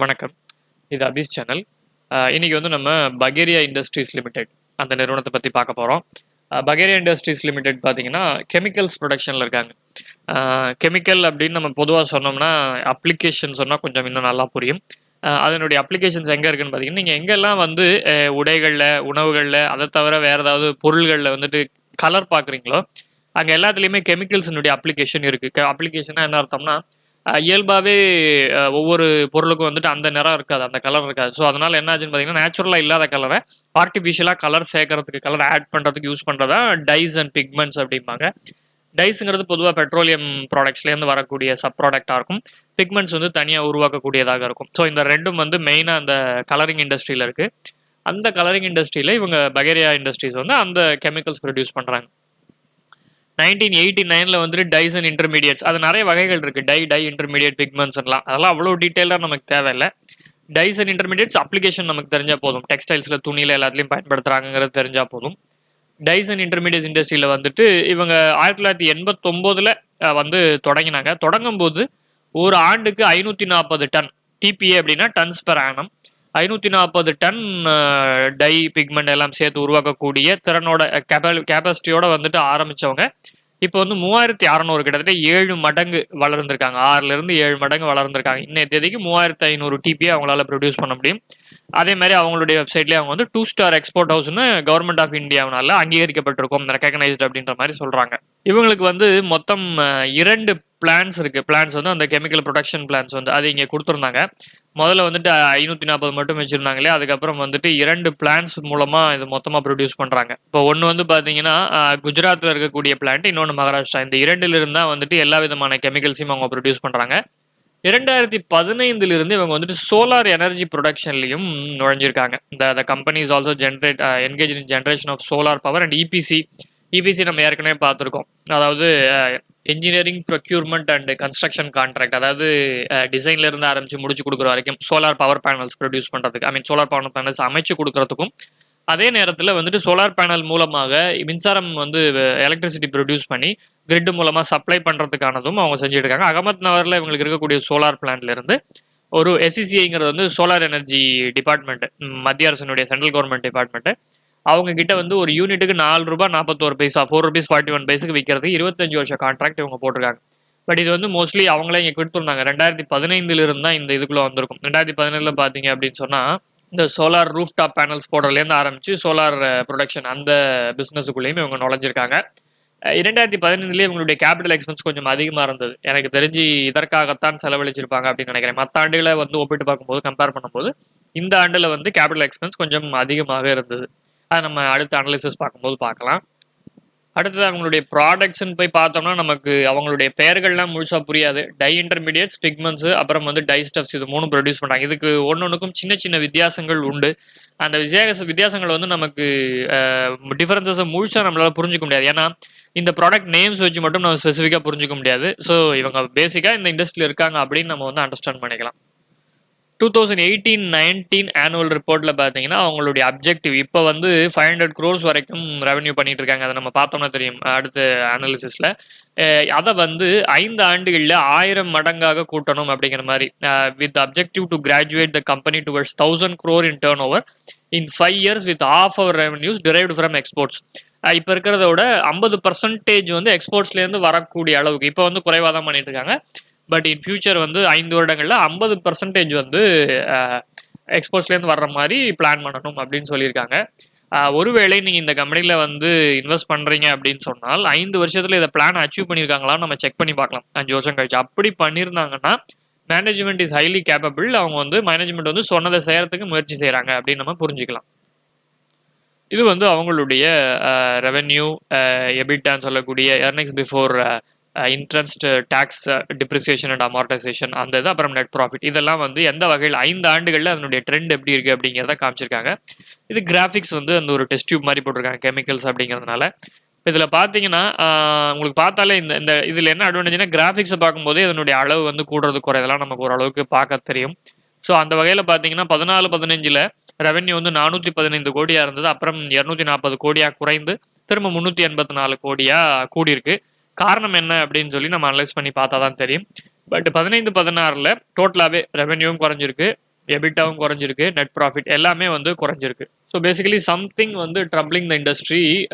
வணக்கம். இது அபிஸ் சேனல். இன்னைக்கு வந்து நம்ம பகேரியா இண்டஸ்ட்ரீஸ் லிமிடெட் அந்த நிறுவனத்தை பத்தி பார்க்க போறோம். பகேரியா இண்டஸ்ட்ரீஸ் லிமிடெட் பார்த்தீங்கன்னா, கெமிக்கல்ஸ் புரொடக்ஷன்ல இருக்காங்க. கெமிக்கல் அப்படின்னு நம்ம பொதுவா சொன்னோம்னா, அப்ளிகேஷன் சொன்னா கொஞ்சம் இன்னும் நல்லா புரியும். அதனுடைய அப்ளிகேஷன்ஸ் எங்க இருக்குன்னு பார்த்தீங்கன்னா, நீங்க எங்கெல்லாம் வந்து உடைகள்ல, உணவுகள்ல அத தவிர வேற ஏதாவது பொருள்கள்ல வந்துட்டு கலர் பார்க்குறீங்களோ, அங்க எல்லாத்துலயுமே கெமிக்கல்ஸினுடைய அப்ளிகேஷன் இருக்கு. அப்ளிகேஷன்னா என்ன அர்த்தம்னா, இயல்பாவே ஒவ்வொரு பொருளுக்கும் வந்துட்டு அந்த நிறம் இருக்காது. அந்த கலர் இருக்காது. ஸோ, அதனால என்ன ஆச்சுன்னு பார்த்தீங்கன்னா, நேச்சுரலா இல்லாத கலர ஆர்டிஃபிஷியலா கலர் சேர்க்கறதுக்கு, கலர் ஆட் பண்றதுக்கு யூஸ் பண்றது தான் டைஸ் அண்ட் பிக்மெண்ட்ஸ் அப்படிம்பாங்க. டைஸ்ங்கிறது பொதுவா பெட்ரோலியம் ப்ராடக்ட்ஸ்லேருந்து வரக்கூடிய சப் ப்ராடக்ட்டா இருக்கும். பிக்மெண்ட்ஸ் வந்து தனியா உருவாக்கக்கூடியதாக இருக்கும். ஸோ, இந்த 2ம் வந்து மெயினா அந்த கலரிங் இண்டஸ்ட்ரியில இருக்கு. அந்த கலரிங் இண்டஸ்ட்ரியில இவங்க பகேரியா இண்டஸ்ட்ரீஸ் வந்து அந்த கெமிக்கல்ஸ் ப்ரொடியூஸ் பண்றாங்க. 1989ல வந்துட்டு டைஸ் அண்ட் இன்டர்மீடியேட்ஸ் அது நிறைய வகைகள் இருக்கு. டை இன்டர்மீடியேட் பிக்மெண்ட்ஸ்லாம் அதெல்லாம் அவ்வளோ டீட்டெயிலாக நமக்கு தேவையில்லை. டைஸ் அண்ட் இன்டர்மீடியேட்ஸ் அப்ளிகேஷன் நமக்கு தெரிஞ்சா போதும். டெக்ஸ்டைல்ஸ்ல துணியில எல்லாத்துலயும் பயன்படுத்துறாங்கிறது தெரிஞ்சா போதும். டைஸ் அண்ட் இன்டர்மீடியேட் இண்டஸ்ட்ரியில வந்துட்டு இவங்க 1989ல வந்து தொடங்கினாங்க. தொடங்கும் போது ஒரு ஆண்டுக்கு 540 டன் டிபிஏ அப்படின்னா tons per annum 540 ton dye pigment எல்லாம் சேர்த்து உருவாக்கக்கூடிய திறனோட கேபாசிட்டியோட வந்துட்டு ஆரம்பிச்சவங்க இப்போ வந்து 3600 கிட்டத்தட்ட 7 மடங்கு வளர்ந்துருக்காங்க. 6ல இருந்து 7 மடங்கு வளர்ந்துருக்காங்க. இன்னைய தேதிக்கு 3500 டிபியை அவங்களால ப்ரொடியூஸ் பண்ண முடியும். அதே மாதிரி அவங்களுடைய வெப்சைட்லேயே அவங்க வந்து 2 ஸ்டார் எக்ஸ்போர்ட் ஹவுஸ்னு கவர்மெண்ட் ஆஃப் இந்தியாவினால அங்கீகரிக்கப்பட்டிருக்கும், ரெகக்னைஸ்டு அப்படின்ற மாதிரி சொல்றாங்க. இவங்களுக்கு வந்து மொத்தம் 2 பிளான்ஸ் இருக்கு. பிளான்ஸ் வந்து அந்த கெமிக்கல் ப்ரொடக்ஷன் பிளான்ஸ் வந்து அது இங்கே கொடுத்துருந்தாங்க. முதல்ல வந்துட்டு 540 மட்டும் வச்சிருந்தாங்களே, அதுக்கப்புறம் வந்துட்டு 2 பிளான்ஸ் மூலமா இது மொத்தமா ப்ரொடியூஸ் பண்றாங்க. இப்போ ஒன்று வந்து பாத்தீங்கன்னா குஜராத்ல இருக்கக்கூடிய பிளான்ட், இன்னொன்று மகாராஷ்டிரா. இந்த 2ல இருந்தா வந்துட்டு எல்லா விதமான கெமிக்கல்ஸையும் அவங்க ப்ரொடியூஸ் பண்றாங்க. 2015 இருந்து இவங்க வந்துட்டு சோலார் எனர்ஜி ப்ரொடக்ஷன்லையும் நுழைஞ்சிருக்காங்க. இந்த company is also engage in generation of solar power and EPC. EPC நம்ம ஏற்கனவே பார்த்துருக்கோம். அதாவது engineering procurement and construction contract, அதாவது டிசைன்ல இருந்து ஆரம்பிச்சு முடிச்சு கொடுக்குற வரைக்கும் சோலார் பவர் பேனல்ஸ் ப்ரொடியூஸ் பண்றதுக்கு, சோலார் பவர் பேனல்ஸ் அமைச்சு கொடுக்கறதுக்கும், அதே நேரத்தில் வந்துட்டு சோலார் பேனல் மூலமாக மின்சாரம் வந்து எலக்ட்ரிசிட்டி ப்ரொடியூஸ் பண்ணி கிரிட் மூலமா சப்ளை பண்றதுக்கானதும் அவங்க செஞ்சுட்டு இருக்காங்க. அகமத் நகர்ல இவங்களுக்கு இருக்கக்கூடிய சோலார் பிளான்ட்ல இருந்து ஒரு எஸ்சிசிஐங்கிறது வந்து சோலார் எனர்ஜி டிபார்ட்மெண்ட், மத்திய அரசினுடைய சென்ட்ரல் கவர்மெண்ட் டிபார்ட்மெண்ட், அவங்க கிட்ட வந்து ஒரு யூனிட்டுக்கு ₹4.41 ₹4.41 விற்கிறது 25 வருஷ கான்ட்ராக்ட் இவங்க போட்டிருக்காங்க. பட் இது வந்து மோஸ்ட்லி அவங்களே இங்கே கொடுத்துருந்தாங்க. 2015 இருந்து தான் இந்த இதுக்குள்ள வந்திருக்கும். 2017 பார்த்தீங்க அப்படின்னு சொன்னா இந்த சோலார் ரூஃப் டாப் பேனல்ஸ் போடுறதுலேருந்து ஆரம்பிச்சு சோலார் ப்ரொடக்ஷன் அந்த பிஸ்னஸுக்குள்ளேயும் இவங்க நுழைஞ்சிருக்காங்க. 2015 இவங்களுடைய கேபிட்டல் எக்ஸ்பென்ஸ் கொஞ்சம் அதிகமாக இருந்தது. எனக்கு தெரிஞ்சு இதற்காகத்தான் செலவழிச்சிருப்பாங்க அப்படின்னு நினைக்கிறேன். மற்ற ஆண்டுகளை வந்து ஒப்பிட்டு பார்க்கும்போது, கம்பேர் பண்ணும்போது இந்த ஆண்டில் வந்து கேபிட்டல் எக்ஸ்பென்ஸ் கொஞ்சம் அதிகமாக இருந்தது. அதை நம்ம அடுத்த அனாலிசிஸ் பார்க்கும்போது பார்க்கலாம். அடுத்தது அவங்களுடைய ப்ராடக்ட்ஸ்ன்னு போய் பார்த்தோம்னா நமக்கு அவங்களுடைய பெயர்கள்லாம் முழுசாக புரியாது. டை இன்டர்மீடியேட்ஸ், பிக்மெண்ட்ஸ், அப்புறம் வந்து டை ஸ்டப்ஸ், இது 3 ப்ரொடியூஸ் பண்ணுறாங்க. இதுக்கு ஒன்னொன்றுக்கும் சின்ன சின்ன வித்தியாசங்கள் உண்டு. அந்த வித்தியாசங்கள் வந்து நமக்கு டிஃபரன்சஸை முழுசாக நம்மளால புரிஞ்சுக்க முடியாது. ஏன்னா இந்த ப்ராடக்ட் நேம்ஸ் வச்சு மட்டும் நம்ம ஸ்பெசிஃபிக்காக புரிஞ்சுக்க முடியாது. ஸோ இவங்க பேசிக்காக இந்த இண்டஸ்ட்ரியில் இருக்காங்க அப்படின்னு நம்ம வந்து அண்டர்ஸ்டாண்ட் பண்ணிக்கலாம். 2018-19 ஆனுவல் ரிப்போர்ட்ல பார்த்தீங்கன்னா அவங்களுடைய அப்ஜெக்டிவ் இப்போ வந்து 500 crores வரைக்கும் ரெவன்யூ பண்ணிட்டு இருக்காங்க. அதை நம்ம பார்த்தோம்னா தெரியும் அடுத்த அனாலிசிஸ்ல. அதை வந்து 5 ஆண்டுகளில் 1000 மடங்காக கூட்டணும் அப்படிங்கிற மாதிரி, with objective to graduate the company towards 1000 crore in turn over in 5 years with half our revenues derived from exports. இப்போ இருக்கிறத விட 50% வந்து எக்ஸ்போர்ட்ஸ்லேருந்து வரக்கூடிய அளவுக்கு இப்போ வந்து குறைவாக தான் பண்ணிட்டு இருக்காங்க. பட் இன் ஃபியூச்சர் வந்து 5 வருடங்களில் 50% வந்து எக்ஸ்போர்ட்ஸ்லேருந்து வர்ற மாதிரி பிளான் பண்ணணும் அப்படின்னு சொல்லியிருக்காங்க. ஒருவேளை நீங்கள் இந்த கம்பெனியில் வந்து இன்வெஸ்ட் பண்ணுறீங்க அப்படின்னு சொன்னால் 5 வருஷத்தில் இதை பிளான் அச்சீவ் பண்ணியிருக்காங்களான்னு நம்ம செக் பண்ணி பார்க்கலாம். 5 வருஷம் கழிச்சு அப்படி பண்ணியிருந்தாங்கன்னா மேனேஜ்மெண்ட் இஸ் ஹைலி கேப்பபிள். அவங்க வந்து மேனேஜ்மெண்ட் வந்து சொன்னதை செய்யறதுக்கு முயற்சி செய்கிறாங்க அப்படின்னு நம்ம புரிஞ்சுக்கலாம். இது வந்து அவங்களுடைய ரெவென்யூ, எபிட்டான்னு சொல்லக்கூடிய earnings before interest, taxes, depreciation and amortization, அந்த இது, அப்புறம் நெட் ப்ராஃபிட், இதெல்லாம் வந்து எந்த வகையில் 5 ஆண்டுகளில் அதனுடைய ட்ரெண்ட் எப்படி இருக்குது அப்படிங்கிறத காமிச்சிருக்காங்க. இது கிராஃபிக்ஸ் வந்து அந்த ஒரு டெஸ்ட் டியூப் மாதிரி போட்டிருக்காங்க கெமிக்கல்ஸ் அப்படிங்கிறதுனால. இதில் பார்த்தீங்கன்னா உங்களுக்கு பார்த்தாலே இந்த இதில் என்ன அட்வான்டேஜ்னா கிராஃபிக்ஸை பார்க்கும்போதே இதனுடைய அளவு வந்து கூடுறது குறையதெல்லாம் நமக்கு ஓரளவுக்கு பார்க்க தெரியும். ஸோ அந்த வகையில் பார்த்தீங்கன்னா 14-15 ரெவென்யூ வந்து 415 கோடியாக இருந்தது. அப்புறம் 240 கோடியாக குறைந்து திரும்ப 384 கோடியாக கூடியிருக்கு. காரணம் என்ன அப்படின்னு சொல்லி நம்ம அனலைஸ் பண்ணி பார்த்தா தான் தெரியும். பட் 15-16 டோட்டலாகவே ரெவென்யூவும் குறைஞ்சிருக்கு, எபிட்டாவும் குறைஞ்சிருக்கு, நெட் ப்ராஃபிட் எல்லாமே வந்து குறைஞ்சிருக்கு. ஸோ பேசிக்கலி சம்திங் வந்து ட்ரபிளிங் த இண்டஸ்ட்ரி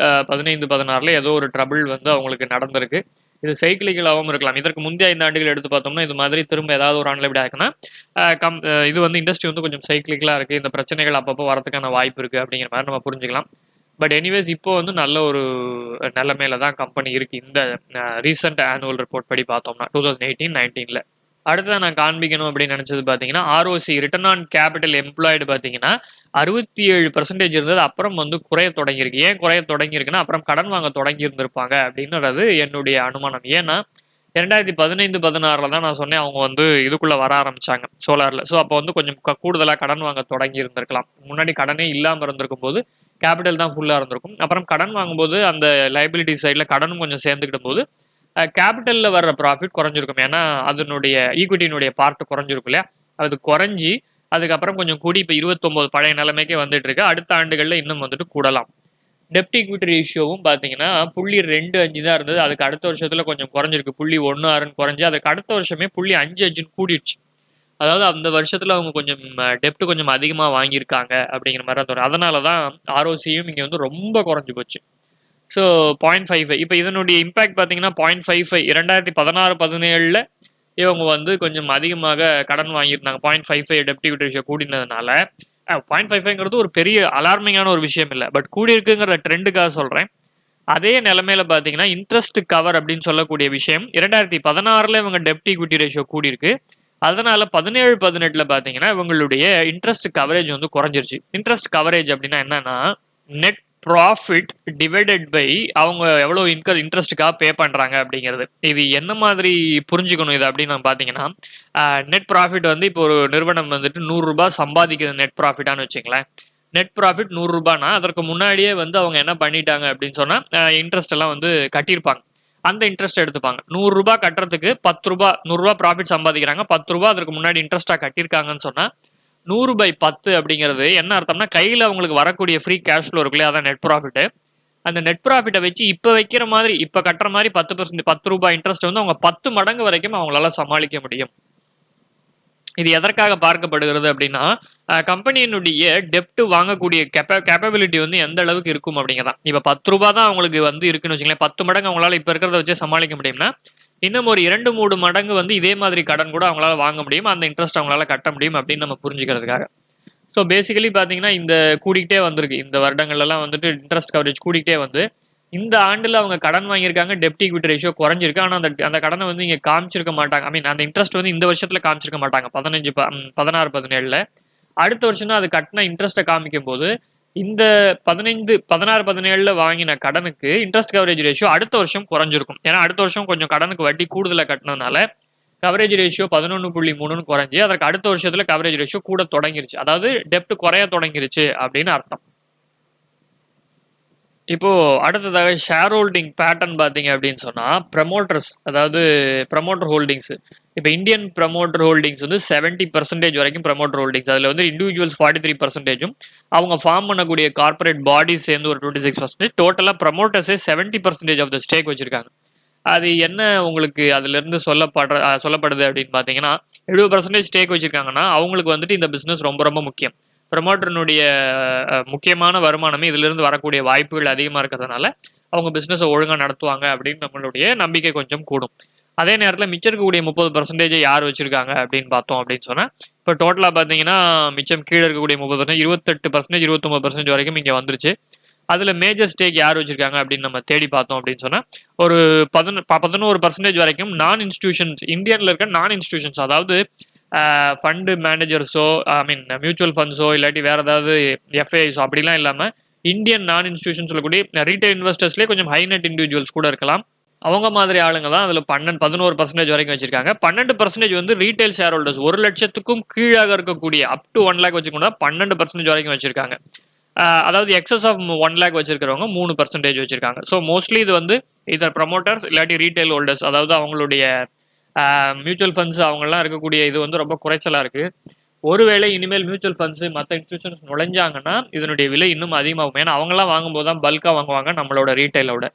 15-16ல் ஏதோ ஒரு ட்ரபிள் வந்து அவங்களுக்கு நடந்திருக்கு. இது சைக்கிளிக்கலாகவும் இருக்கலாம். இதற்கு முந்தைய 5 ஆண்டுகள் எடுத்து பார்த்தோம்னா இது மாதிரி திரும்ப ஏதாவது ஒரு ஆண்டில் இப்படி ஆகுனா இது வந்து இண்டஸ்ட்ரி வந்து கொஞ்சம் சைக்கிளிக்கலாக இருக்குது, இந்த பிரச்சனைகள் அப்பப்போ வரதுக்கான வாய்ப்பு இருக்குது அப்படிங்கிற மாதிரி நம்ம புரிஞ்சுக்கலாம். பட் எனிவேஸ் இப்போ வந்து நல்ல ஒரு நிலைமையில தான் கம்பெனி இருக்குது இந்த ரீசெண்ட் ஆனுவல் ரிப்போர்ட் படி பார்த்தோம்னா 2018-19ல். அடுத்ததான் நான் காண்பிக்கணும் அப்படின்னு நினச்சது பார்த்தீங்கன்னா ROC return on capital employed பார்த்தீங்கன்னா 67% இருந்தது, அப்புறம் வந்து குறைய தொடங்கியிருக்கு. ஏன் குறைய தொடங்கியிருக்குன்னா அப்புறம் கடன் வாங்க தொடங்கி இருந்திருப்பாங்க அப்படின்றது என்னுடைய அனுமானம். ஏன்னா 2015-16ல் தான் நான் சொன்னேன் அவங்க வந்து இதுக்குள்ளே வர ஆரம்பித்தாங்க சோலாரில். ஸோ அப்போ வந்து கொஞ்சம் கூடுதலாக கடன் வாங்க தொடங்கி இருந்திருக்கலாம். முன்னாடி கடனே இல்லாமல் இருந்திருக்கும் போது கேபிட்டல் தான் ஃபுல்லாக இருந்திருக்கும். அப்புறம் கடன் வாங்கும்போது அந்த லைபிலிட்டி சைடில் கடனும் கொஞ்சம் சேர்ந்துக்கிடும் போது கேபிட்டலில் வர்ற ப்ராஃபிட் குறைஞ்சிருக்கும். ஏன்னா அதனுடைய ஈக்விட்டியினுடைய பார்ட் குறைஞ்சிருக்கும் இல்லையா, அது குறைஞ்சி அதுக்கப்புறம் கொஞ்சம் கூடி இப்போ 29 பழைய நிலைமைக்கே வந்துட்டு இருக்கு. அடுத்த ஆண்டுகளில் இன்னும் வந்துட்டு கூடலாம். டெப்ட் ஈக்விட்டி ரேஷியோவும் பார்த்தீங்கன்னா 0.25 தான் இருந்தது, அதுக்கு அடுத்த வருஷத்தில் கொஞ்சம் குறைஞ்சிருக்கு, 0.16ன்னு குறைஞ்சி அதுக்கு அடுத்த வருஷமே 0.55ன்னு கூடிடுச்சு. அதாவது அந்த வருஷத்தில் அவங்க கொஞ்சம் டெப்ட் கொஞ்சம் அதிகமாக வாங்கியிருக்காங்க அப்படிங்கிற மாதிரி தான் தோணும். அதனால தான் ஆர்ஓசியும் இங்கே வந்து ரொம்ப குறைஞ்சி போச்சு. ஸோ 0.55 இப்போ இதனுடைய இம்பேக்ட் பார்த்தீங்கன்னா 0.55 2016-17ல் இவங்க வந்து கொஞ்சம் அதிகமாக கடன் வாங்கியிருந்தாங்க. 0.55 டெப்ட் ஈக்விட்டி ரேஷியோ கூடினதுனால 0.55ங்கிறது ஒரு பெரிய அலார்மிங்கான ஒரு விஷயம் இல்லை, பட் கூடியிருக்குங்கிற ட்ரெண்டுக்காக சொல்கிறேன். அதே நிலைமையில பார்த்தீங்கன்னா இன்ட்ரெஸ்ட் கவர் அப்படின்னு சொல்லக்கூடிய விஷயம் 2016ல் இவங்க டெப்ட் ஈக்விட்டி ரேஷியோ கூடியிருக்கு. அதனால 17-18ல் பார்த்தீங்கன்னா இவங்களுடைய இன்ட்ரெஸ்ட் கவரேஜ் வந்து குறைஞ்சிருச்சு. இன்ட்ரெஸ்ட் கவரேஜ் அப்படின்னா என்னன்னா நெட் ப்ராஃபிட் டிவைடட் பை அவங்க எவ்வளோ இன்ட்ரெஸ்ட்டுக்காக பே பண்ணுறாங்க அப்படிங்கிறது. இது என்ன மாதிரி புரிஞ்சுக்கணும் இது அப்படின்னு நான் பார்த்தீங்கன்னா நெட் ப்ராஃபிட் வந்து இப்போ ஒரு நிறுவனம் வந்துட்டு 100 ரூபாய் சம்பாதிக்கிறது நெட் ப்ராஃபிட்டானு வச்சுங்களேன். நெட் ப்ராஃபிட் 100 ரூபானா அதற்கு முன்னாடியே வந்து அவங்க என்ன பண்ணிட்டாங்க அப்படின்னு சொன்னால் இன்ட்ரெஸ்ட் எல்லாம் வந்து கட்டியிருப்பாங்க. அந்த இன்ட்ரெஸ்ட் எடுத்துப்பாங்க. 100 ரூபாய் கட்டுறதுக்கு 10 ரூபாய் 100 ரூபாய் ப்ராஃபிட் சம்பாதிக்கிறாங்க, 10 ரூபாய் அதற்கு முன்னாடி இன்ட்ரெஸ்ட்டாக கட்டியிருக்காங்கன்னு சொன்னால் 100/10 அப்படிங்கிறது என்ன அர்த்தம்னா கையில் அவங்களுக்கு வரக்கூடிய ஃப்ரீ கேஷ் ஃப்ளோ இருக்குல்லையா, அதான் நெட் ப்ராஃபிட்டு. அந்த நெட் ப்ராஃபிட்டை வச்சு இப்போ வைக்கிற மாதிரி இப்போ கட்டுற மாதிரி 10% 10 ரூபாய் இன்ட்ரெஸ்ட் வந்து அவங்க 10 மடங்கு வரைக்கும் அவங்களால சமாளிக்க முடியும். இது எதற்காக பார்க்கப்படுகிறது அப்படின்னா கம்பெனியினுடைய டெப்ட் வாங்கக்கூடிய கேப்பபிலிட்டி வந்து எந்த அளவுக்கு இருக்கும் அப்படிங்கிறதான். இப்போ 10 ரூபாய் தான் அவங்களுக்கு வந்து இருக்குன்னு வச்சுங்களேன், 10 மடங்கு அவங்களால இப்போ இருக்கிறத வச்சு சமாளிக்க முடியும்னா இன்னும் ஒரு 2-3 மடங்கு வந்து இதே மாதிரி கடன் கூட அவங்களால வாங்க முடியும், அந்த இன்ட்ரெஸ்ட் அவங்களால கட்ட முடியும் அப்படின்னு நம்ம புரிஞ்சுக்கிறதுக்காக. ஸோ பேசிக்கலி பார்த்தீங்கன்னா இந்த கூடிக்கிட்டே வந்திருக்கு, இந்த வருடங்கள்லாம் வந்துட்டு இன்ட்ரெஸ்ட் கவரேஜ் கூடிக்கிட்டே வந்து இந்த ஆண்டில் அவங்க கடன் வாங்கியிருக்காங்க, டெப்ட் ஈக்விட்டி ரேஷியோ குறைஞ்சிருக்கு. ஆனால் அந்த கடனை வந்து இங்கே காமிச்சிருக்க மாட்டாங்க. ஐ மீன் அந்த இன்ட்ரெஸ்ட் வந்து இந்த வருஷத்தில் காமிச்சிருக்க மாட்டாங்க 16-17ல். அடுத்த வருஷம் தான் அது கட்டின இன்ட்ரெஸ்ட்டை காமிக்கும் போது இந்த 16-17ல் வாங்கின கடனுக்கு இன்ட்ரெஸ்ட் கவரேஜ் ரேஷியோ அடுத்த வருஷம் குறைஞ்சிருக்கும். ஏன்னா அடுத்த வருஷம் கொஞ்சம் கடனுக்கு வட்டி கூடுதலாக கட்டினதுனால கவரேஜ் ரேஷியோ 11.3ன்னு குறைஞ்சி அதற்கு அடுத்த வருஷத்தில் கவரேஜ் ரேஷியோ கூட தொடங்கிருச்சு. அதாவது டெப்ட் குறைய தொடங்கிருச்சு அப்படின்னு அர்த்தம். இப்போ அடுத்ததாக ஷேர் ஹோல்டிங் பேட்டர்ன் பார்த்தீங்க அப்படின்னு சொன்னால் ப்ரமோட்டர்ஸ், அதாவது ப்ரமோட்டர் ஹோல்டிங்ஸ். இப்போ இந்தியன் ப்ரமோட்டர் ஹோல்டிங்ஸ் வந்து 70% வரைக்கும் ப்ரமோட்டர் ஹோல்டிங்ஸ். அதில் வந்து இண்டிவிஜுவல்ஸ் 43%, அவங்க ஃபார்ம் பண்ணக்கூடிய கார்பரேட் பாடிஸ் சேர்ந்து ஒரு 26%, டோட்டலாக ப்ரமோட்டர்ஸே 70% ஆஃப் த ஸ்டேக் வச்சுருக்காங்க. அது என்ன உங்களுக்கு அதிலிருந்து சொல்லப்படுது அப்படின்னு பார்த்தீங்கன்னா 70% ஸ்டேக் வச்சுருக்காங்கன்னா அவங்களுக்கு வந்துட்டு இந்த பிஸ்னஸ் ரொம்ப ரொம்ப முக்கியம். ப்ரமோட்டர்னுடைய முக்கியமான வருமானமே இதிலிருந்து வரக்கூடிய வாய்ப்புகள் அதிகமாக இருக்கிறதுனால அவங்க பிஸ்னஸை ஒழுங்காக நடத்துவாங்க அப்படின்னு நம்மளுடைய நம்பிக்கை கொஞ்சம் கூடும். அதே நேரத்தில் மிச்சம் இருக்கக்கூடிய 30% யார் வச்சுருக்காங்க அப்படின்னு பார்த்தோம் அப்படின்னு சொன்னால் இப்போ டோட்டலாக பார்த்தீங்கன்னா மிச்சம் கீழே இருக்கக்கூடிய 30%, 28%, 29% வரைக்கும் இங்கே வந்துருச்சு. அதில் மேஜர் ஸ்டேக் யார் வச்சுருக்காங்க அப்படின்னு நம்ம தேடி பார்த்தோம் அப்படின்னு சொன்னால் ஒரு 11% வரைக்கும் நான் இன்ஸ்டிடியூஷன்ஸ், இந்தியனில் இருக்க நான் இன்ஸ்டிடியூஷன்ஸ், அதாவது ஃபண்டு மேனேஜர்ஸோ ஐ மீன் மியூச்சுவல் ஃபண்ட்ஸோ இல்லாட்டி வேறு ஏதாவது எஃப்ஐஸோ அப்படிலாம் இல்லாமல் இந்தியன் நான் இன்ஸ்டிடியூஷன் சொல்லக்கூடிய ரீட்டைல் இன்வெஸ்டர்ஸ்லேயே கொஞ்சம் ஹை நெட் இண்டிவிஜுவல்ஸ் கூட இருக்கலாம். அவங்க மாதிரி ஆளுங்க தான் அதில் 11% வரைக்கும் வச்சிருக்காங்க. 12% வந்து ரீட்டைல் ஷேர் ஹோல்டர்ஸ் 1 லட்சத்துக்கும் கீழாக இருக்கக்கூடிய அப் டு 1 லேக் வச்சுக்கொண்டா 12% வரைக்கும் வச்சிருக்காங்க. அதாவது எக்ஸஸ் ஆஃப் 1 லேக் வச்சிருக்கிறவங்க 3% வச்சிருக்காங்க. ஸோ மோஸ்ட்லி இது வந்து இதர் ப்ரமோட்டர்ஸ் இல்லாட்டி ரீட்டைல் ஹோல்டர்ஸ், அதாவது அவங்களுடைய மியூச்சுவல் ஃபண்ட்ஸ் அவங்கெல்லாம் இருக்கக்கூடிய இது வந்து ரொம்ப குறைச்சலாக இருக்குது. ஒருவேளை இனிமேல் மியூச்சுவல் ஃபண்ட்ஸு மற்ற இன்ஸ்டியூஷன்ஸ் நுழைஞ்சாங்கன்னா இதனுடைய விலை இன்னும் அதிகமாகும். ஏன்னா அவங்களாம் வாங்கும்போது தான் பல்காக வாங்குவாங்க நம்மளோட ரீட்டைலோட.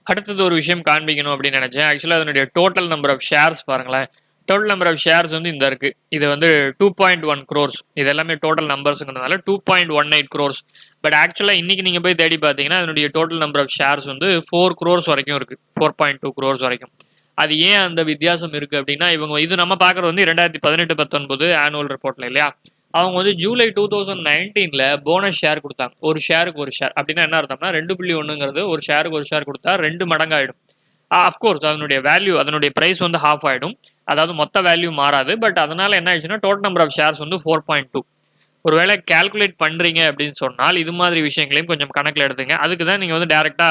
அடுத்தது ஒரு விஷயம் காண்பிக்கணும் அப்படின்னு நினச்சேன். ஆக்சுவலாக அதனுடைய டோட்டல் நம்பர் ஆஃப் ஷேர்ஸ் பாருங்களேன், டோட்டல் நம்பர் ஆஃப் ஷேர்ஸ் வந்து இந்த இருக்கு. இது வந்து 2.1 crores. இது எல்லாமே டோட்டல் நம்பர்ஸ்ங்கிறதுனால 2.18 crores. பட் ஆக்சுவலா இன்னைக்கு நீங்க போய் தேடி பார்த்தீங்கன்னா அதனுடைய டோட்டல் நம்பர் ஆஃப் ஷேர்ஸ் வந்து 4 crores வரைக்கும் இருக்கு. 4.2 crores வரைக்கும். அது ஏன் அந்த வித்தியாசம் இருக்கு அப்படின்னா இவங்க இது நம்ம பார்க்கறது வந்து 2018-19 ஆனுவல் ரிப்போர்ட்ல இல்லையா. அவங்க வந்து ஜூலை 2019ல போனஸ் ஷேர் கொடுத்தாங்க. ஒரு ஷேருக்கு ஒரு ஷேர் அப்படின்னா என்ன அர்த்தம்னா 2.1ங்கிறது ஒரு ஷேருக்கு ஒரு ஷேர் கொடுத்தா 2 மடங்கு ஆயிடும். அஃப்கோர்ஸ் அதனுடைய வேல்யூ அதனுடைய பிரைஸ் வந்து ஹாஃப் ஆயிடும். அதாவது மொத்த வேல்யூ மாறாது. பட் அதனால என்ன ஆயிடுச்சுன்னா டோட்டல் நம்பர் ஆஃப் ஷேர்ஸ் வந்து 4.2. ஒருவேளை கால்குலேட் பண்றீங்க அப்படின்னு சொன்னால் இது மாதிரி விஷயங்களையும் கொஞ்சம் கணக்கில் எடுத்துங்க. அதுக்கு தான் நீங்க வந்து டைரக்டா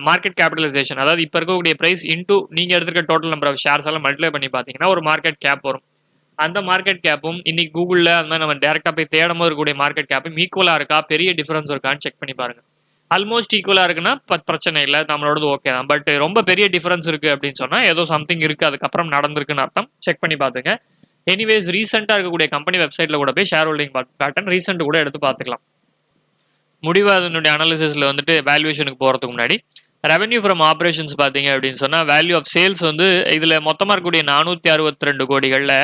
மார்க்கெட் கேபிட்டலைசேஷன் அதாவது இப்போ இருக்கக்கூடிய பிரைஸ் இன்டூ நீங்க எடுத்துருக்க டோட்டல் நம்பர் ஆஃப் ஷேர்ஸ் எல்லாம் மல்டிப்ளை பண்ணி பார்த்தீங்கன்னா ஒரு மார்க்கெட் கேப் வரும். அந்த மார்க்கெட் கேப்பும் இன்னைக்கு கூகுளில் அந்த மாதிரி நம்ம டேரக்டா போய் தேடும் போது இருக்கக்கூடிய மார்க்கெட் கேப்பும் ஈக்குவலா இருக்கா, பெரிய டிஃபரன்ஸ் இருக்கான்னு செக் பண்ணி பாருங்க. ஆல்மோஸ்ட் ஈக்குவலா இருக்குன்னா பிரச்சனை இல்லை, நம்மளோடது ஓகே தான். பட் ரொம்ப பெரிய டிஃபரன்ஸ் இருக்கு அப்படின்னு சொன்னா ஏதோ சம்திங் இருக்கு, அதுக்கப்புறம் நடந்திருக்குன்னு அர்த்தம். செக் பண்ணி பாத்துங்க. எனிவேஸ் ரீசெண்டா இருக்கக்கூடிய கம்பெனி வெப்சைட்ல கூட போய் ஷேர் ஹோல்டிங் பேட்டர்ன் ரீசெண்ட் கூட எடுத்து பார்த்துக்கலாம். முடிவு அதனுடைய அனாலிசிஸ்ல வந்துட்டு வேல்யூஷனுக்கு போறதுக்கு முன்னாடி ரெவன்யூ ஃப்ரம் ஆப்ரேஷன்ஸ் பார்த்தீங்க அப்படின்னு சொன்னா வேல்யூ ஆஃப் சேல்ஸ் வந்து இதுல மொத்தமா இருக்கக்கூடிய 462 கோடிகள்ல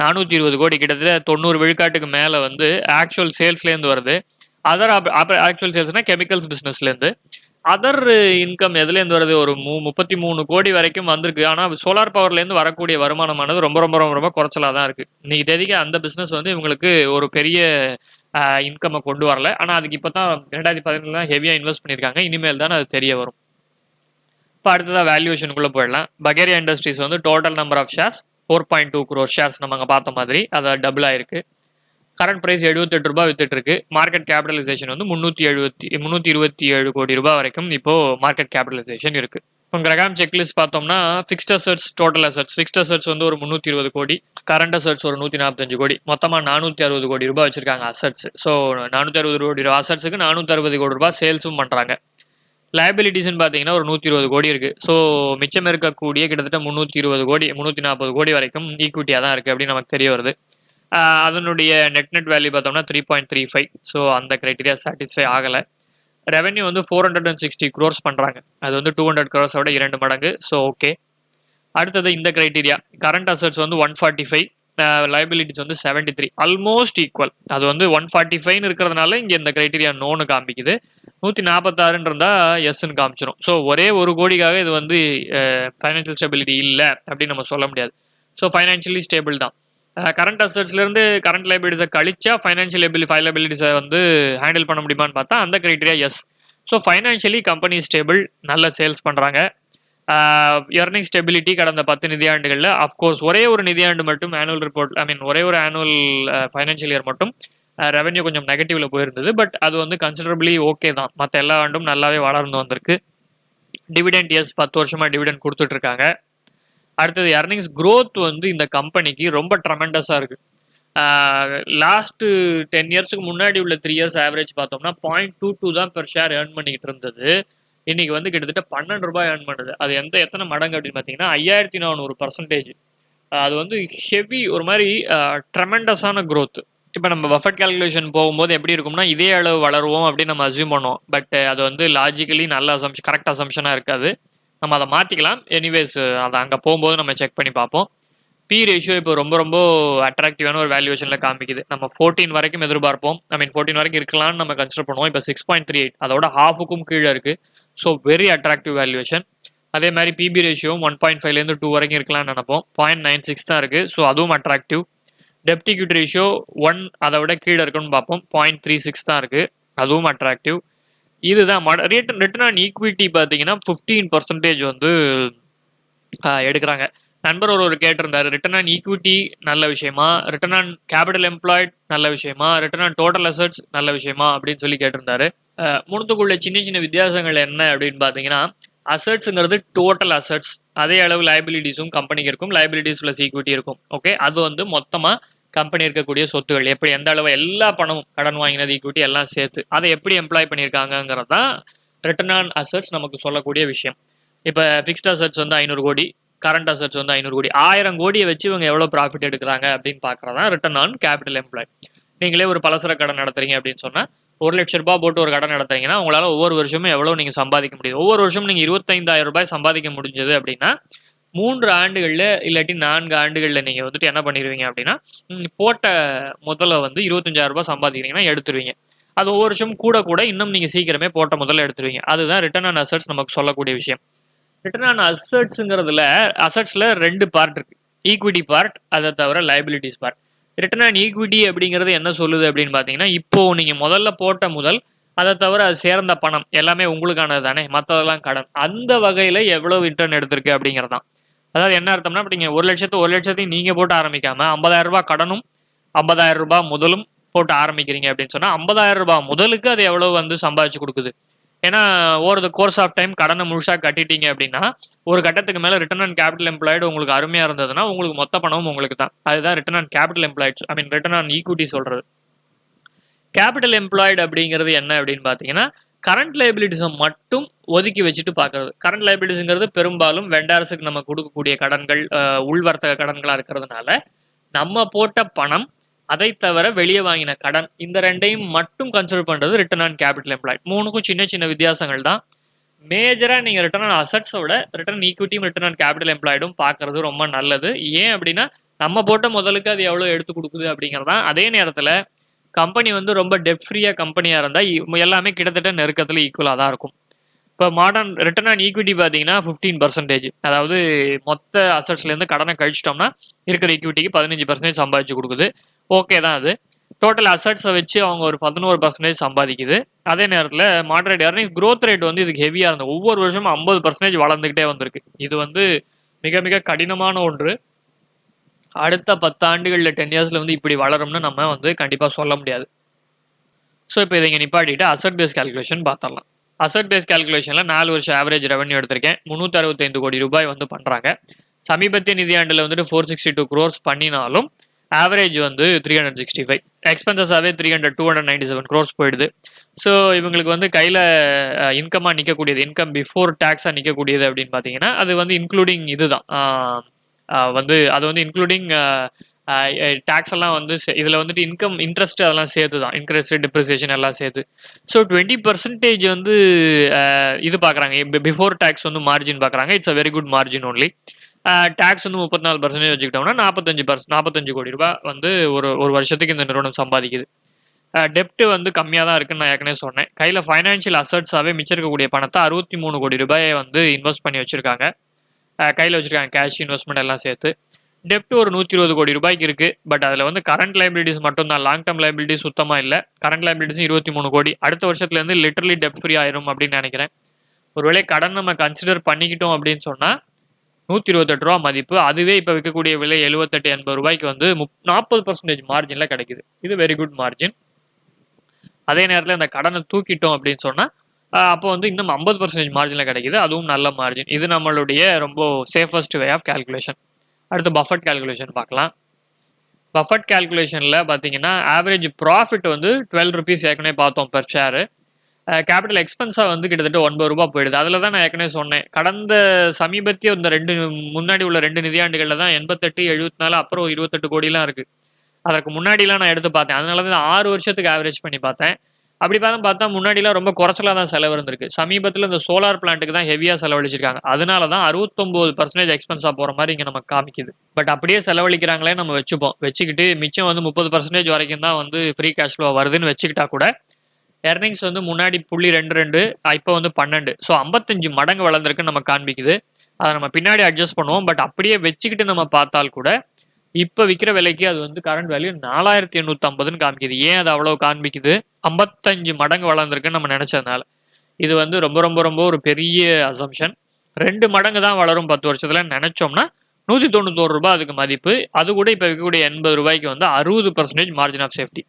420 கோடி கிட்டத்தட்ட 90 விழுக்காட்டுக்கு மேல வந்து ஆக்சுவல் சேல்ஸ்லேருந்து வருது. அதர் ஆக்சுவல் சேல்ஸ்னா கெமிக்கல்ஸ் பிஸ்னஸ்லேருந்து. அதர் இன்கம் எதுலேருந்து வருது, ஒரு 33 கோடி வரைக்கும் வந்திருக்கு. ஆனால் சோலார் பவர்லேருந்து வரக்கூடிய வருமானமானது ரொம்ப ரொம்ப ரொம்ப ரொம்ப குறைச்சலாக தான் இருக்குது. இன்னைக்கு தேதிக்கு அந்த பிஸ்னஸ் வந்து இவங்களுக்கு ஒரு பெரிய இன்கம்மை கொண்டு வரல. ஆனால் அதுக்கு இப்போ தான் 2017 தான் ஹெவியாக இன்வெஸ்ட் பண்ணியிருக்காங்க. இனிமேல் தான் அது தெரிய வரும். இப்போ அடுத்ததாக வேல்யூஷனுக்குள்ளே போயிடலாம். பகேரியா இண்டஸ்ட்ரீஸ் வந்து total number of shares 4.2 crore shares நம்ம அங்கே பார்த்த மாதிரி அதை டபுள் ஆயிருக்கு. கரண்ட் பிரைஸ் 78 ரூபாய் வித்துட்டு இருக்கு. மார்க்கெட் கேபிட்டலைசேஷன் வந்து 327 கோடி ரூபாய் வரைக்கும் இப்போ மார்க்கெட் கேபிட்டலைசேஷன் இருக்கு. இப்போ கிரகாம் செக்லிஸ்ட் பார்த்தோம்னா fixed assets total assets fixed assets வந்து ஒரு 320 கோடி, கரண்ட் அசெட்ஸ் ஒரு 145 கோடி, மொத்தமாக 460 கோடி ரூபாய் வச்சிருக்காங்க அசெட்ஸ். ஸோ 460 கோடி ரூபாய் அசெட்ஸுக்கு 460 கோடி ரூபாய் சேல்ஸும் பண்ணுறாங்க. லைபிலிட்டிஸ்ன்னு பார்த்தீங்கன்னா ஒரு 120 கோடி இருக்கு. ஸோ மிச்சம் இருக்கக்கூடிய கிட்டத்தட்ட 320 கோடி 340 கோடி வரைக்கும் ஈக்விட்டியாக தான் இருக்கு அப்படின்னு நமக்கு தெரிய வருது. அதனுடைய நெட் வேல்யூ பார்த்தோம்னா 3.35. ஸோ அந்த கிரைட்டீரியா சாட்டிஸ்ஃபை ஆகலை. ரெவன்யூ வந்து 460 crores பண்ணுறாங்க. அது வந்து 200 crores விட 2 மடங்கு. So okay. அடுத்தது இந்த கிரைட்டீரியா கரண்ட் அசெட்ஸ் வந்து 145, லைபிலிட்டிஸ் வந்து 73, ஆல்மோஸ்ட் ஈக்குவல். அது வந்து 145 இருக்கிறதுனால இங்கே இந்த கிரைட்டீரியா நோன்னு காமிக்குது. 146 இருந்தால் எஸ்ன்னு காமிச்சிடும். ஸோ ஒரே ஒரு கோடிக்காக இது வந்து ஃபைனான்சியல் ஸ்டெபிலிட்டி இல்லை அப்படின்னு நம்ம சொல்ல முடியாது. ஸோ ஃபைனான்சியலி ஸ்டேபிள் தான். கரண்ட் அசெட்ஸ்லேருந்து கரண்ட் லைபிலிட்டிஸை கழிச்சா ஃபைனான்ஷியல் லைபிலிட்டிஸை வந்து ஹேண்டில் பண்ண முடியுமான்னு பார்த்தா அந்த criteria yes. So financially company stable, நல்ல சேல்ஸ் பண்ணுறாங்க. எர்னிங் ஸ்டெபிலிட்டி கடந்த 10 நிதியாண்டுகளில் அஃப்கோர்ஸ் ஒரே ஒரு நிதியாண்டு மட்டும் ஆனுவல் ரிப்போர்ட் ஒரே ஒரு ஆனுவல் ஃபைனான்ஷியல் இயர் மட்டும் ரெவன்யூ கொஞ்சம் நெகட்டிவ்ல போயிருந்தது. பட் அது வந்து கன்சிடரபிளி ஓகே தான். மற்ற எல்லா ஆண்டும் நல்லாவே வளர்ந்து வந்திருக்கு. டிவிடெண்ட் எஸ் 10 வருஷமா டிவிடெண்ட் கொடுத்துட்டு இருக்காங்க. அடுத்தது எர்னிங்ஸ் க்ரோத் வந்து இந்த கம்பெனிக்கு ரொம்ப ட்ரமெண்டஸாக இருக்குது. லாஸ்ட்டு 10 இயர்ஸுக்கு முன்னாடி உள்ள 3 இயர்ஸ் ஆவரேஜ் பார்த்தோம்னா 0.22 தான் பெர் ஷேர் ஏர்ன் பண்ணிக்கிட்டு இருந்தது. இன்னைக்கு வந்து கிட்டத்தட்ட 12 ரூபாய் ஏர்ன் பண்ணுது. அது எத்தனை மடங்கு அப்படின்னு பார்த்தீங்கன்னா 5400%. அது வந்து ஹெவி ஒரு மாதிரி ட்ரமெண்டஸான க்ரோத். இப்போ நம்ம பஃபெட் கால்குலேஷன் போகும்போது எப்படி இருக்கும்னா இதே அளவு வளருவோம் அப்படின்னு நம்ம அஸ்யூம் பண்ணுவோம். பட் அது வந்து லாஜிக்கலி நல்ல கரெக்ட் அசம்ஷனாக இருக்காது. நம்ம அதை மாற்றிக்கலாம். எனிவேஸ் அதை அங்கே போகும்போது நம்ம செக் பண்ணி பார்ப்போம். பி ரேஷியோ இப்போ ரொம்ப ரொம்ப அட்ராக்டிவான ஒரு வேல்யூவேஷனில் காமிக்குது. நம்ம 14 வரைக்கும் எதிர்பார்ப்போம். 14 வரைக்கும் இருக்கலாம்னு நம்ம கன்சிடர் பண்ணுவோம். இப்போ 6.38 அதோட ஹாஃபுக்கும் கீழே இருக்குது. So very attractive valuation. அதே மாதிரி பிபி ரேஷியோவும் 1.5லேருந்து 2 வரைக்கும் இருக்கலாம்னு நினைப்போம். 0.96 தான் இருக்குது. ஸோ அதுவும் அட்ராக்டிவ். டெப்ட் ஈக்விட்டி ரேஷியோ 1 அதை விட கீழே இருக்குன்னு பார்ப்போம். 0.36 தான் இருக்குது. அதுவும் அட்ராக்டிவ். இதுதான் ரிட்டர்ன் ஆன் ஈக்விட்டி பார்த்தீங்கன்னா 15% வந்து எடுக்கிறாங்க. நண்பர் ஒரு கேட்டிருந்தாரு, ரிட்டர்ன் ஆன் ஈக்விட்டி நல்ல விஷயமா, ரிட்டர்ன் ஆன் கேபிட்டல் எம்ப்ளாய்ட் நல்ல விஷயமா, ரிட்டர்ன் ஆன் டோட்டல் அசெட்ஸ் நல்ல விஷயமா அப்படின்னு சொல்லி கேட்டிருந்தாரு. மூணுத்துக்குள்ள சின்ன சின்ன வித்தியாசங்கள் என்ன அப்படின்னு பார்த்தீங்கன்னா அசெட்ஸுங்கிறது டோட்டல் அசெட்ஸ். அதே அளவு லைபிலிட்டிஸும் கம்பெனிக்கு இருக்கும். லைபிலிட்டிஸ் ப்ளஸ் ஈக்விட்டி இருக்கும். ஓகே, அது வந்து மொத்தமாக கம்பெனி இருக்கக்கூடிய சொத்துகள் எப்படி எந்த அளவு எல்லா பணமும் கடன் வாங்கினது ஈக்விட்டி எல்லாம் சேர்த்து அதை எப்படி எம்ப்ளாய் பண்ணியிருக்காங்கிறது தான் ரிட்டர்ன் ஆன் அசெட்ஸ் நமக்கு சொல்லக்கூடிய விஷயம். இப்போ ஃபிக்ஸ்ட் அசெட்ஸ் வந்து 500 கோடி, கரண்ட் அசெட்ஸ் வந்து 500 கோடி, 1000 கோடியை வச்சு இவங்க எவ்வளோ ப்ராஃபிட் எடுக்கிறாங்க அப்படின்னு பார்க்குறதா ரிட்டர்ன் ஆன் கேபிட்டல் எம்ப்ளாய். நீங்களே ஒரு பலசர கடன் நடத்துறீங்க அப்படின்னு சொன்னால் 1 லட்ச ரூபாய் போட்டு ஒரு கடன் நடத்துறீங்கன்னா உங்களால் ஒவ்வொரு வருஷமும் எவ்வளோ நீங்கள் சம்பாதிக்க முடியுது. ஒவ்வொரு வருஷமும் நீங்கள் 25,000 ரூபாய் சம்பாதிக்க முடிஞ்சது அப்படின்னா 3 ஆண்டுகள்ல இல்லாட்டி 4 ஆண்டுகள்ல நீங்க வந்துட்டு என்ன பண்ணிருவீங்க அப்படின்னா, போட்ட முதல்ல வந்து ரூ. 25,000 சம்பாதிக்கிறீங்கன்னா எடுத்துருவீங்க. அது ஒவ்வொரு வருஷமும் கூட கூட இன்னும் நீங்க சீக்கிரமே போட்ட முதல்ல எடுத்துருவீங்க. அதுதான் ரிட்டர்ன் ஆன் அசெட்ஸ் நமக்கு சொல்லக்கூடிய விஷயம். ரிட்டர்ன் ஆன் அசெட்ஸ்ங்கிறதுல அசெட்ஸ்ல 2 பார்ட் இருக்கு. ஈக்விட்டி பார்ட், அத தவிர liabilities part. Return on equity அப்படிங்கிறது என்ன சொல்லுது அப்படின்னு பார்த்தீங்கன்னா, இப்போ நீங்க முதல்ல போட்ட முதல், அத தவிர அது சேர்ந்த பணம் எல்லாமே உங்களுக்கானது தானே, மத்ததெல்லாம் கடன். அந்த வகையில எவ்வளவு ரிட்டர்ன் எடுத்திருக்கு அப்படிங்கிறது தான். அதாவது என்ன அர்த்தம்னா, இப்ப நீங்க 1,00,000 நீங்க போட்டு ஆரம்பிக்காம ரூ. 50,000 கடனும், ரூ. 50,000 முதலும் போட்டு ஆரம்பிக்கிறீங்க அப்படின்னு சொன்னா, ரூ. 50,000 முதலுக்கு அது எவ்வளவு வந்து சம்பாதிச்சு குடுக்குது. ஏன்னா, over the course of time கடன முழுசா கட்டிட்டீங்க அப்படின்னா, ஒரு கட்டத்துக்கு மேல ரிட்டர்ன் ஆன் கேபிட்டல் எம்ப்ளாய்டு உங்களுக்கு அருமையா இருந்ததுன்னா, உங்களுக்கு மொத்த பணமும் உங்களுக்கு தான். அதுதான் return on capital employed I mean return on equity சொல்றது. கேபிட்டல் எம்ப்ளாய்டு அப்படிங்கிறது என்ன அப்படின்னு பார்த்தீங்கன்னா, கரண்ட் லைபிலிட்டிஸை மட்டும் ஒதுக்கி வச்சுட்டு பார்க்கறது. கரண்ட் லைபிலிட்டிஸ்ங்கிறது பெரும்பாலும் வெண்டார்ஸுக்கு நம்ம கொடுக்கக்கூடிய கடன்கள், உள்வர்த்தக கடன்களா இருக்கிறதுனால, நம்ம போட்ட பணம், அதை தவிர வெளியே வாங்கின கடன், இந்த 2யும் மட்டும் கன்சிடர் பண்றது ரிட்டர்ன் ஆன் கேபிட்டல் எம்ப்ளாய்டு. 3க்கும் சின்ன சின்ன வித்தியாசங்கள் தான். மேஜரா நீங்க ரிட்டர்ன் ஆன் அசெட்ஸை விட ரிட்டர்ன் ஈக்விட்டியும் ரிட்டர்ன் ஆன் கேபிட்டல் எம்ப்ளாய்டும் பார்க்கறது ரொம்ப நல்லது. ஏன் அப்படின்னா, நம்ம போட்ட முதலுக்கு அது எவ்வளவு எடுத்து கொடுக்குது அப்படிங்கிறது தான். அதே நேரத்துல கம்பெனி வந்து ரொம்ப டெப்ட் ஃப்ரீயா கம்பெனியா இருந்தா எல்லாமே கிட்டத்தட்ட நெருக்கத்துல ஈக்குவலா தான் இருக்கும். இப்போ மாடர்ன் ரிட்டர்ன் ஆன் ஈக்விட்டி பார்த்தீங்கன்னா 15%, அதாவது மொத்த அசெட்ஸ்லேருந்து கடனை கழிச்சிட்டோம்னா இருக்கிற ஈக்விட்டிக்கு 15% சம்பாதிச்சு கொடுக்குது. ஓகே தான் அது. டோட்டல் அசெட்ஸை வச்சு அவங்க ஒரு 11% சம்பாதிக்குது. அதே நேரத்தில் மாடரேட் ஏர்னிங் க்ரோத் ரேட் வந்து இதுக்கு ஹெவியாக இருந்தது. ஒவ்வொரு வருஷமும் 50% வளர்ந்துக்கிட்டே வந்திருக்கு. இது வந்து மிக மிக கடினமான ஒன்று. அடுத்த 10 ஆண்டுகளில் 10 இயர்ஸில் வந்து இப்படி வளரும்னு நம்ம வந்து கண்டிப்பாக சொல்ல முடியாது. ஸோ இப்போ இதை இங்கே நிப்பாட்டிட்டு அசெட் பேஸ் கால்குலேஷன் பார்த்துடலாம். அசெட் பேஸ் கால்குலேஷனில் 4 வருஷம் ஆவரேஜ் ரெவன்யூ எடுத்திருக்கேன். 365 கோடி ரூபாய் வந்து பண்ணுறாங்க. சமீபத்திய நிதியாண்டில் வந்துட்டு 462 crores பண்ணினாலும் ஆவரேஜ் வந்து 365. எக்ஸ்பென்சஸாகவே 297 crores போயிடுது. ஸோ இவங்களுக்கு வந்து கையில் இன்கமாக நிற்கக்கூடியது, இன்கம் பிஃபோர் டேக்ஸாக நிற்கக்கூடியது அப்படின்னு பார்த்தீங்கன்னா, அது வந்து இன்க்ளூடிங் இதுதான் வந்து அது வந்து இன்க்ளூடிங் டேக்ஸ் எல்லாம் வந்து இதில் வந்துட்டு இன்கம் இன்ட்ரெஸ்ட் அதெல்லாம் சேர்த்து தான், இன்ட்ரெஸ்ட் டிப்ரிசியேஷன் எல்லாம் சேர்த்து. ஸோ 20% வந்து இது பார்க்குறாங்க, பிஃபோர் டேக்ஸ் வந்து மார்ஜின் பார்க்குறாங்க. It's a very good margin only. Tax வந்து 34% வச்சுக்கிட்டோம்னா 45 கோடி ரூபாய் வந்து ஒரு வருஷத்துக்கு இந்த நிறுவனம் சம்பாதிக்குது. டெப்ட் வந்து கம்மியாக தான் இருக்குன்னு நான் ஏற்கனவே சொன்னேன். கையில் ஃபைனான்ஷியல் அசட்ஸாகவே மிச்சம் இருக்கக்கூடிய பணத்தை 63 கோடி ரூபாயை வந்து இன்வெஸ்ட் பண்ணி வச்சுருக்காங்க. கையில் வச்சுருக்காங்க, கேஷ் இன்வெஸ்ட்மெண்ட் எல்லாம் சேர்த்து. டெப்ட் ஒரு 120 கோடி ரூபாய்க்கு இருக்குது. பட் அதில் வந்து கரண்ட் லைபிலிட்டிஸ் மட்டும் தான், லாங் டேர்ம் லைபிலிட்டிஸ் சுத்தமாக இல்லை. கரண்ட் லைபிலிட்டிஸும் 23 கோடி. அடுத்த வருஷத்துலேருந்து லிட்டரலி டெப்ட் ஃப்ரீ ஆயிரும் அப்படின்னு நினைக்கிறேன். ஒருவேளை கடன் நம்ம கன்சிடர் பண்ணிக்கிட்டோம் அப்படின்னு சொன்னால் ₹128 மதிப்பு. அதுவே இப்போ விற்கக்கூடிய விலை 78-80 ரூபாய்க்கு வந்து 40% மார்ஜினில் கிடைக்குது. இது வெரி குட் மார்ஜின். அதே நேரத்தில் இந்த கடனை தூக்கிட்டோம் அப்படின்னு சொன்னால் அப்போ வந்து இன்னும் 50% மார்ஜினில் கிடைக்குது. அதுவும் நல்ல மார்ஜின். இது நம்மளுடைய ரொம்ப சேஃபஸ்ட் வே ஆஃப் கேல்குலேஷன். அடுத்து பஃபட் கேல்குலேஷன் பார்க்கலாம். பஃபட் கேல்குலேஷனில் பார்த்தீங்கன்னா ஆவரேஜ் ப்ராஃபிட் வந்து ₹12 ஏற்கனவே பார்த்தோம் பெர் ஷேரு. கேபிட்டல் எக்ஸ்பென்ஸாக வந்து கிட்டத்தட்ட ₹9 போயிடுது. அதில் தான் நான் ஏற்கனவே சொன்னேன், கடந்த சமீபத்திய இந்த முன்னாடி உள்ள 2 நிதியாண்டுகளில் தான் 88, 74 அப்புறம் 28 கோடிலாம் இருக்குது. அதற்கு முன்னாடிலாம் நான் எடுத்து பார்த்தேன். அதனால தான் 6 வருஷத்துக்கு ஆவரேஜ் பண்ணி பார்த்தேன். அப்படி பார்த்தா முன்னாடிலாம் ரொம்ப குறைச்சலாக தான் செலவு இருந்திருக்கு. சமீபத்தில் இந்த சோலார் பிளான்ட்டுக்கு தான் ஹெவியாக செலவழிச்சிருக்காங்க. அதனால தான் 69% எக்ஸ்பென்ஸாக போகிற மாதிரி இங்கே நமக்கு காமிக்குது. பட் அப்படியே செலவழிக்கிறாங்களே நம்ம வச்சுக்கிட்டு மிச்சம் வந்து 30% வரைக்கும் தான் வந்து ஃப்ரீ கேஷ் ஃப்ளோ வருதுன்னு வச்சுக்கிட்டா கூட எர்னிங்ஸ் வந்து முன்னாடி 0.22 இப்போ வந்து 12. ஸோ 55 மடங்கு வளர்ந்துருக்குன்னு நம்ம காண்பிக்குது. அதை நம்ம பின்னாடி அட்ஜஸ்ட் பண்ணுவோம். பட் அப்படியே வச்சுக்கிட்டு நம்ம பார்த்தால் கூட இப்போ விற்கிற விலைக்கு அது வந்து கரண்ட் வேல்யூ 4850ன்னு காமிக்குது. ஏன் அது அவ்வளோ காண்பிக்குது? 55 மடங்கு வளர்ந்துருக்குன்னு நம்ம நினைச்சதுனால. இது வந்து ரொம்ப ரொம்ப ரொம்ப ஒரு பெரிய அசம்ஷன். 2 மடங்கு தான் வளரும் 10 வருஷத்துல நினைச்சோம்னா ₹191 அதுக்கு மதிப்பு. அது கூட இப்போ விற்கக்கூடிய ₹80 வந்து 60% மார்ஜின் ஆஃப் சேஃப்டி.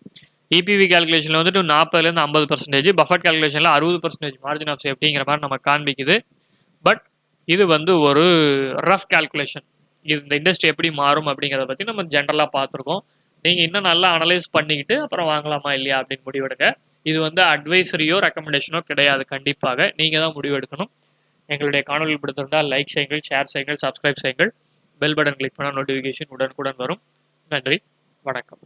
இபிவி கால்குலேஷனில் வந்துட்டு 40லேருந்து 50%, பஃபட் கால்குலேஷனில் 60% மார்ஜின் ஆஃப் சேஃப்டிங்கிற மாதிரி நம்ம காண்பிக்குது. பட் இது வந்து ஒரு ரஃப் கால்குலேஷன். இந்த இண்டஸ்ட்ரி எப்படி மாறும் அப்படிங்கிறத பற்றி நம்ம ஜென்ரலாக பார்த்துருக்கோம். நீங்கள் இன்னும் நல்லா அனலைஸ் பண்ணிக்கிட்டு அப்புறம் வாங்கலாமா இல்லையா அப்படின்னு முடிவெடுங்க. இது வந்து அட்வைசரியோ ரெக்கமெண்டேஷனோ கிடையாது. கண்டிப்பாக நீங்கள் தான் முடிவெடுக்கணும். எங்களுடைய காணொலி பிடித்திருந்தால் லைக் செய்யுங்கள், ஷேர் செய்யுங்கள், சப்ஸ்கிரைப் செய்யுங்கள். பெல் பட்டன் கிளிக் பண்ணால் நோட்டிஃபிகேஷன் உடனுக்குடன் வரும். நன்றி, வணக்கம்.